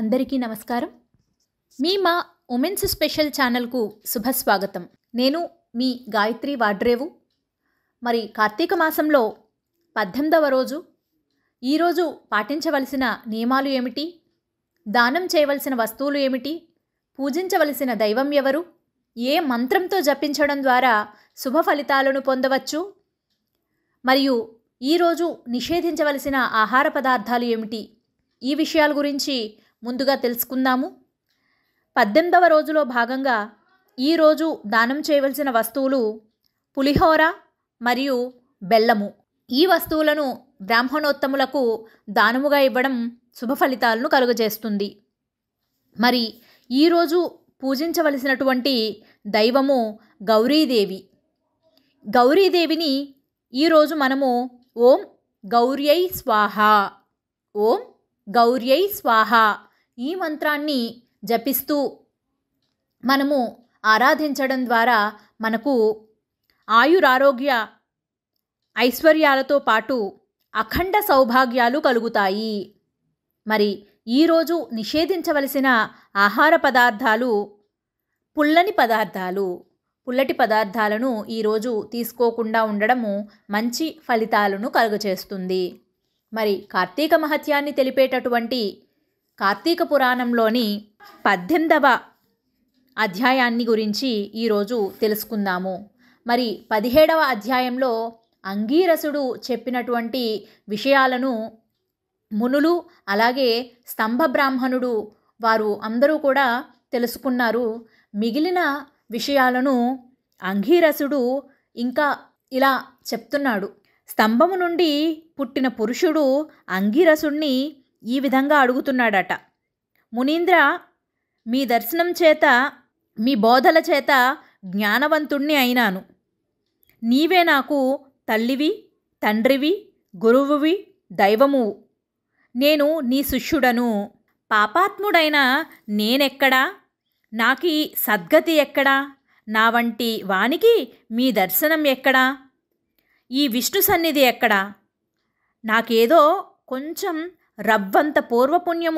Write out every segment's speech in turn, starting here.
అందరికీ నమస్కారం. మా ఉమెన్స్ స్పెషల్ ఛానల్కు శుభస్వాగతం. నేను మీ గాయత్రి వాడ్రేవు. మరి కార్తీక మాసంలో 18వ రోజు. ఈరోజు పాటించవలసిన నియమాలు ఏమిటి, దానం చేయవలసిన వస్తువులు ఏమిటి, పూజించవలసిన దైవం ఎవరు, ఏ మంత్రంతో జపించడం ద్వారా శుభ ఫలితాలను పొందవచ్చు, మరియు ఈరోజు నిషేధించవలసిన ఆహార పదార్థాలు ఏమిటి, ఈ విషయాల గురించి ముందుగా తెలుసుకుందాము. 18వ రోజులో భాగంగా ఈరోజు దానం చేయవలసిన వస్తువులు పులిహోర మరియు బెల్లము. ఈ వస్తువులను బ్రాహ్మణోత్తములకు దానముగా ఇవ్వడం శుభ ఫలితాలను కలుగజేస్తుంది. మరి ఈరోజు పూజించవలసినటువంటి దైవము గౌరీదేవి. గౌరీదేవిని ఈరోజు మనము ఓం గౌర్యై స్వాహ, ఓం గౌర్యై స్వాహ ఈ మంత్రాన్ని జపిస్తూ మనము ఆరాధించడం ద్వారా మనకు ఆయురారోగ్య ఐశ్వర్యాలతో పాటు అఖండ సౌభాగ్యాలు కలుగుతాయి. మరి ఈరోజు నిషేధించవలసిన ఆహార పదార్థాలు పుల్లటి పదార్థాలను ఈరోజు తీసుకోకుండా ఉండడము మంచి ఫలితాలను కలుగచేస్తుంది. మరి కార్తీక మహత్యాన్ని తెలిపేటటువంటి కార్తీక పురాణంలోని 18వ అధ్యాయాన్ని గురించి ఈరోజు తెలుసుకుందాము. మరి 17వ అధ్యాయంలో అంగీరసుడు చెప్పినటువంటి విషయాలను మునులు అలాగే స్తంభ బ్రాహ్మణుడు వారు అందరూ కూడా తెలుసుకున్నారు. మిగిలిన విషయాలను అంగీరసుడు ఇంకా ఇలా చెప్తున్నాడు. స్తంభము నుండి పుట్టిన పురుషుడు అంగీరసుణ్ణి ఈ విధంగా అడుగుతున్నాడట. మునీంద్ర, మీ దర్శనం చేత మీ బోధల చేత జ్ఞానవంతుణ్ణి అయినాను. నీవే నాకు తల్లివి, తండ్రివి, గురువువి, దైవమువు. నేను నీ శిష్యుడను. పాపాత్ముడైన నేనెక్కడా? నాకీ సద్గతి ఎక్కడా? నా వంటి వానికి మీ దర్శనం ఎక్కడా? ఈ విష్ణు సన్నిధి ఎక్కడా? నాకేదో కొంచెం రవ్వంత పూర్వపుణ్యం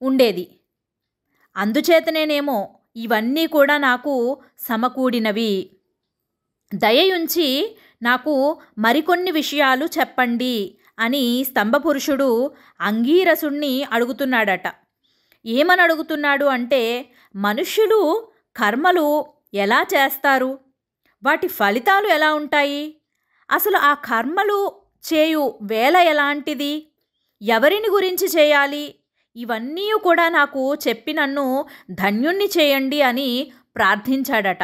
ఉండేది. అందుచేతనేనేమో ఇవన్నీ కూడా నాకు సమకూడినవి. దయయుంచి నాకు మరికొన్ని విషయాలు చెప్పండి అని స్తంభపురుషుడు అంగీరసుణ్ణి అడుగుతున్నాడట. ఏమని అడుగుతున్నాడు అంటే, మనుష్యులు కర్మలు ఎలా చేస్తారు, వాటి ఫలితాలు ఎలా ఉంటాయి, అసలు ఆ కర్మలు చేయు వేళ ఎలాంటిది, ఎవరిని గురించి చేయాలి, ఇవన్నీ కూడా నాకు చెప్పి నన్ను ధన్యుణ్ణి చేయండి అని ప్రార్థించాడట.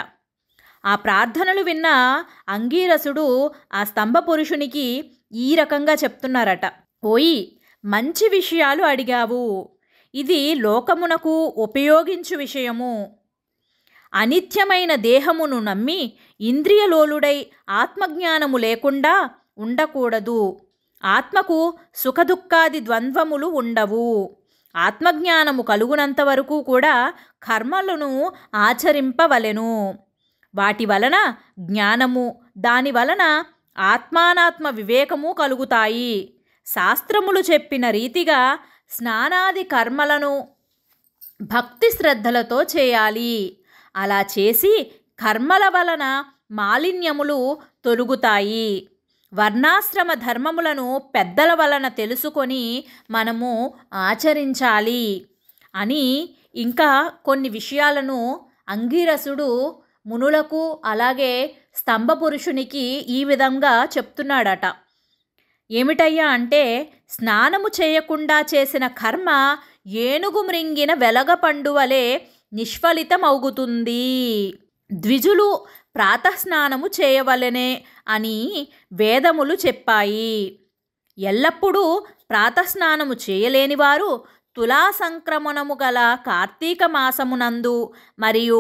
ఆ ప్రార్థనలు విన్న అంగీరసుడు ఆ స్తంభ పురుషునికి ఈ రకంగా చెప్తున్నారట. ఓయి, మంచి విషయాలు అడిగావు. ఇది లోకమునకు ఉపయోగించు విషయము. అనిత్యమైన దేహమును నమ్మి ఇంద్రియలోలుడై ఆత్మజ్ఞానము లేకుండా ఉండకూడదు. ఆత్మకు సుఖదుఖాది ద్వంద్వములు ఉండవు. ఆత్మజ్ఞానము కలుగునంత వరకు కూడా కర్మలను ఆచరింపవలెను. వాటి వలన జ్ఞానము, దాని వలన ఆత్మానాత్మ వివేకము కలుగుతాయి. శాస్త్రములు చెప్పిన రీతిగా స్నానాది కర్మలను భక్తి శ్రద్ధలతో చేయాలి. అలా చేసి కర్మల వలన మాలిన్యములు తొలుగుతాయి. వర్ణాశ్రమ ధర్మములను పెద్దల వలన తెలుసుకొని మనము ఆచరించాలి అని ఇంకా కొన్ని విషయాలను అంగీరసుడు మునులకు అలాగే స్తంభ పురుషునికి ఈ విధంగా చెప్తున్నాడట. ఏమిటయ్యా అంటే, స్నానము చేయకుండా చేసిన కర్మ ఏనుగు మ్రింగిన వెలగపండు వలె నిష్ఫలితమవుతుంది. ద్విజులు ప్రాతస్నానము చేయవలెనే అని వేదములు చెప్పాయి. ఎల్లప్పుడూ ప్రాతస్నానము చేయలేని వారు తులా సంక్రమణము గల కార్తీక మాసమునందు మరియు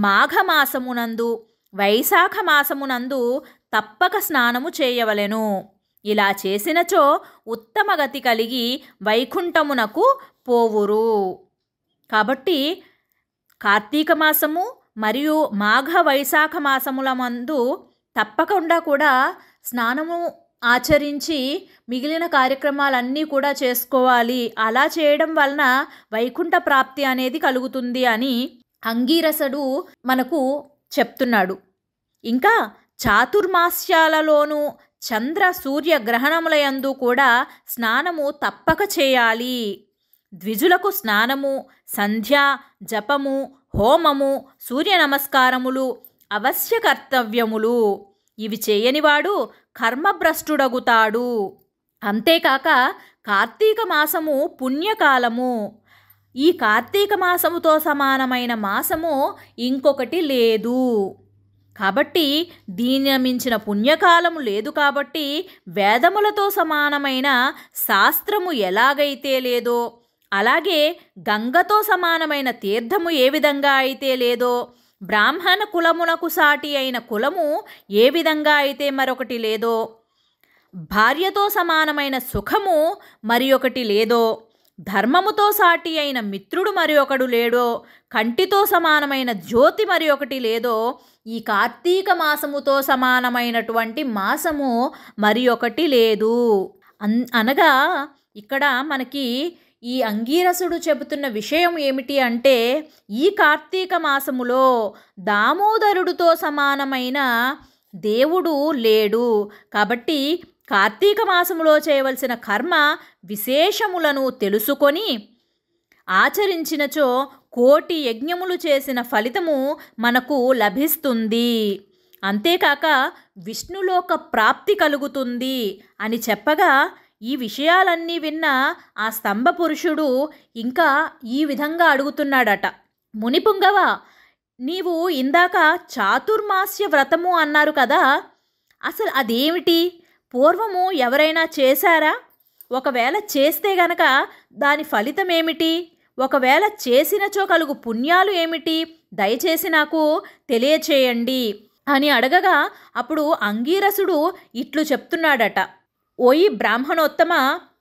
మాఘమాసమునందు వైశాఖ మాసమునందు తప్పక స్నానము చేయవలెను. ఇలా చేసినచో ఉత్తమ గతి కలిగి వైకుంఠమునకు పోవురు. కాబట్టి కార్తీక మాసము మరియు మాఘ వైశాఖ మాసముల మందు తప్పకుండా కూడా స్నానము ఆచరించి మిగిలిన కార్యక్రమాలన్నీ కూడా చేసుకోవాలి. అలా చేయడం వలన వైకుంఠ ప్రాప్తి అనేది కలుగుతుంది అని అంగీరసుడు మనకు చెప్తున్నాడు. ఇంకా చాతుర్మాస్యాలలోనూ చంద్ర సూర్య గ్రహణములయందు కూడా స్నానము తప్పక చేయాలి. ద్విజులకు స్నానము, సంధ్య, జపము, హోమము, సూర్య నమస్కారములు అవశ్య కర్తవ్యములు. ఇవి చేయనివాడు కర్మభ్రష్టుడగుతాడు. అంతేకాక కార్తీక మాసము పుణ్యకాలము. ఈ కార్తీక మాసముతో సమానమైన మాసము ఇంకొకటి లేదు. కాబట్టి దీనిని మించిన పుణ్యకాలము లేదు. కాబట్టి వేదములతో సమానమైన శాస్త్రము ఎలాగైతే లేదో, అలాగే గంగతో సమానమైన తీర్థము ఏ విధంగా అయితే లేదో, బ్రాహ్మణ కులమునకు సాటి అయిన కులము ఏ విధంగా అయితే మరొకటి లేదో, భార్యతో సమానమైన సుఖము మరి ఒకటి లేదో, ధర్మముతో సాటి అయిన మిత్రుడు మరి ఒకడు లేడో, కంటితో సమానమైన జ్యోతి మరి ఒకటి లేదో, ఈ కార్తీక మాసముతో సమానమైనటువంటి మాసము మరి ఒకటి లేదు. అనగా ఇక్కడ మనకి ఈ అంగీరసుడు చెబుతున్న విషయం ఏమిటి అంటే, ఈ కార్తీక మాసములో దామోదరుడితో సమానమైన దేవుడు లేడు. కాబట్టి కార్తీక మాసములో చేయవలసిన కర్మ విశేషములను తెలుసుకొని ఆచరించినచో కోటి యజ్ఞములు చేసిన ఫలితము మనకు లభిస్తుంది. అంతేకాక విష్ణులోక ప్రాప్తి కలుగుతుంది అని చెప్పగా, ఈ విషయాలన్నీ విన్న ఆ స్తంభ పురుషుడు ఇంకా ఈ విధంగా అడుగుతున్నాడట. మునిపుంగవ, నీవు ఇందాక చాతుర్మాస్య వ్రతము అన్నారు కదా, అసలు అదేమిటి? పూర్వము ఎవరైనా చేశారా? ఒకవేళ చేస్తే గనక దాని ఫలితం ఏమిటి? ఒకవేళ చేసినచో కలుగు పుణ్యాలు ఏమిటి? దయచేసి నాకు తెలియచేయండి అని అడగగా, అప్పుడు అంగీరసుడు ఇట్లు చెప్తున్నాడట. ఓయి బ్రాహ్మణోత్తమ,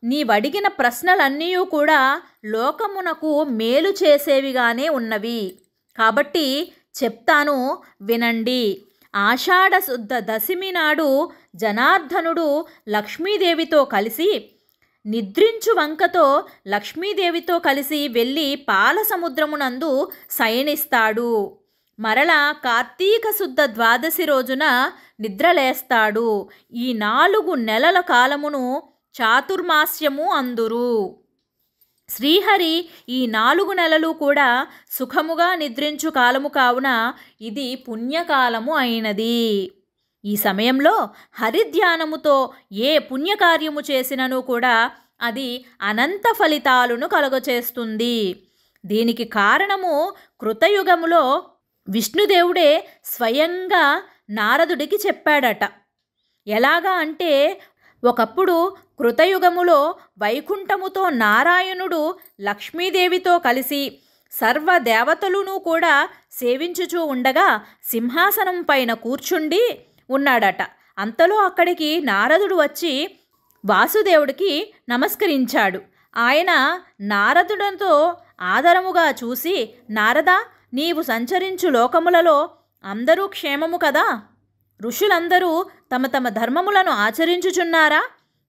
నీవడిగిన ప్రశ్నలన్నీ కూడా లోకమునకు మేలు చేసేవిగానే ఉన్నవి. కాబట్టి చెప్తాను వినండి. ఆషాఢ శుద్ధ దశమి నాడు జనార్దనుడు లక్ష్మీదేవితో కలిసి నిద్రించు వంకతో లక్ష్మీదేవితో కలిసి వెళ్ళి పాల సముద్రమునందు శయనిస్తాడు. మరలా కార్తీక శుద్ధ ద్వాదశి రోజున నిద్రలేస్తాడు. ఈ 4 నెలల కాలమును చాతుర్మాస్యము అందురు. శ్రీహరి ఈ 4 నెలలు కూడా సుఖముగా నిద్రించు కాలము కావున ఇది పుణ్యకాలము అయినది. ఈ సమయంలో హరిధ్యానముతో ఏ పుణ్యకార్యము చేసినను కూడా అది అనంత ఫలితాలను కలుగచేస్తుంది. దీనికి కారణము కృతయుగములో విష్ణుదేవుడే స్వయంగా నారదుడికి చెప్పాడట. ఎలాగా అంటే, ఒకప్పుడు కృతయుగములో వైకుంఠముతో నారాయణుడు లక్ష్మీదేవితో కలిసి సర్వదేవతలను కూడా సేవించుచూ ఉండగా సింహాసనం పైన కూర్చుండి ఉన్నాడట. అంతలో అక్కడికి నారదుడు వచ్చి వాసుదేవుడికి నమస్కరించాడు. ఆయన నారదుడితో ఆదరముగా చూసి, నారదా, నీవు సంచరించు లోకములలో అందరూ క్షేమము కదా? ఋషులందరూ తమ తమ ధర్మములను ఆచరించుచున్నారా?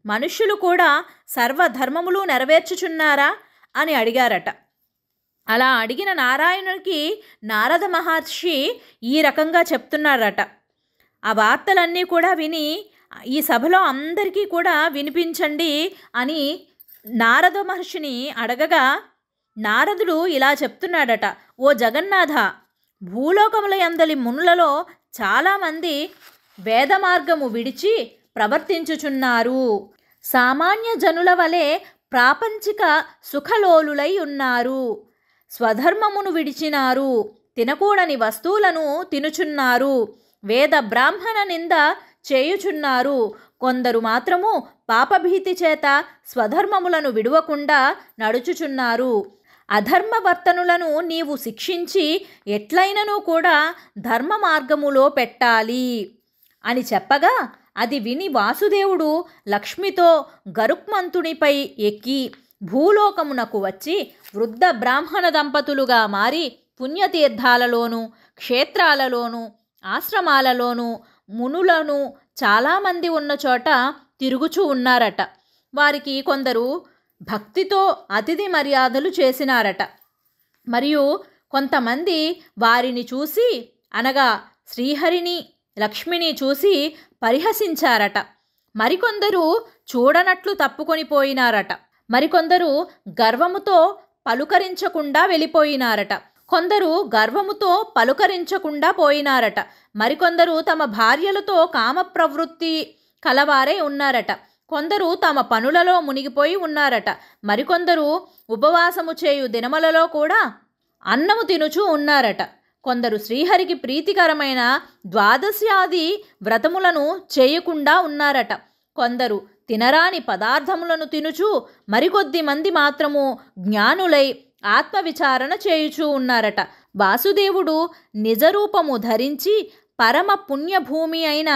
మనుష్యులు కూడా సర్వధర్మములు నెరవేర్చుచున్నారా అని అడిగారట. అలా అడిగిన నారాయణునికి నారద మహర్షి ఈ రకంగా చెప్తున్నారట. ఆ వార్తలన్నీ కూడా విని ఈ సభలో అందరికీ కూడా వినిపించండి అని నారద మహర్షిని అడగగా, నారదుడు ఇలా చెప్తున్నాడట. ఓ జగన్నాథ, భూలోకముల యందలి మునులలో చాలామంది వేద మార్గము విడిచి ప్రవర్తించుచున్నారు. సామాన్య జనుల వలె ప్రాపంచిక సుఖలోలులై ఉన్నారు. స్వధర్మమును విడిచినారు. తినకూడని వస్తువులను తినుచున్నారు. వేద బ్రాహ్మణ నింద చేయుచున్నారు. కొందరు మాత్రము పాపభీతి చేత స్వధర్మములను విడువకుండా నడుచుచున్నారు. అధర్మవర్తనులను నీవు శిక్షించి ఎట్లయినను కూడా ధర్మ మార్గములో పెట్టాలి అని చెప్పగా, అది విని వాసుదేవుడు లక్ష్మితో గరుక్మంతునిపై ఎక్కి భూలోకమునకు వచ్చి వృద్ధ బ్రాహ్మణ దంపతులుగా మారి పుణ్యతీర్థాలలోనూ క్షేత్రాలలోనూ ఆశ్రమాలలోనూ మునులను చాలామంది ఉన్న చోట తిరుగుచూ ఉన్నారట. వారికి కొందరు భక్తితో అతిథి మర్యాదలు చేసినారట. మరియు కొంతమంది వారిని చూసి, అనగా శ్రీహరిని లక్ష్మిని చూసి పరిహసించారట. మరికొందరు చూడనట్లు తప్పుకొని పోయినారట. మరికొందరు గర్వముతో పలుకరించకుండా వెళ్ళిపోయినారట. కొందరు గర్వముతో పలుకరించకుండా పోయినారట. మరికొందరు తమ భార్యలతో కామ ప్రవృత్తి కలవారై ఉన్నారట. కొందరు తమ పనులలో మునిగిపోయి ఉన్నారట. మరికొందరు ఉపవాసము చేయు దినములలో కూడా అన్నము తినుచూ ఉన్నారట. కొందరు శ్రీహరికి ప్రీతికరమైన ద్వాదశ్యాది వ్రతములను చేయకుండా ఉన్నారట. కొందరు తినరాని పదార్థములను తినుచూ, మరికొద్ది మంది మాత్రము జ్ఞానులై ఆత్మవిచారణ చేయుచూ ఉన్నారట. వాసుదేవుడు నిజరూపము ధరించి పరమ పుణ్యభూమి అయిన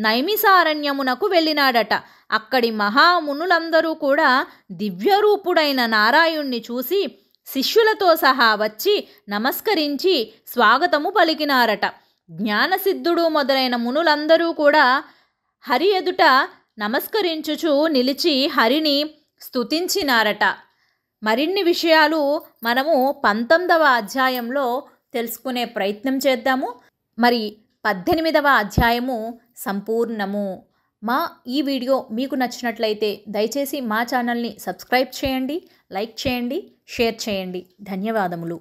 నైమిసారణ్యమునకు వెళ్ళినాడట. అక్కడి మహామునులందరూ కూడా దివ్యరూపుడైన నారాయణ్ణి చూసి శిష్యులతో సహా వచ్చి నమస్కరించి స్వాగతము పలికినారట. జ్ఞానసిద్ధుడు మొదలైన మునులందరూ కూడా హరి ఎదుట నమస్కరించుచు నిలిచి హరిని స్తుతించినారట. మరిన్ని విషయాలు మనము 19వ అధ్యాయంలో తెలుసుకునే ప్రయత్నం చేద్దాము. మరి 18వ అధ్యాయము సంపూర్ణము. ఈ వీడియో మీకు నచ్చినట్లయితే దయచేసి మా ఛానల్ని సబ్స్క్రైబ్ చేయండి, లైక్ చేయండి, షేర్ చేయండి. ధన్యవాదములు.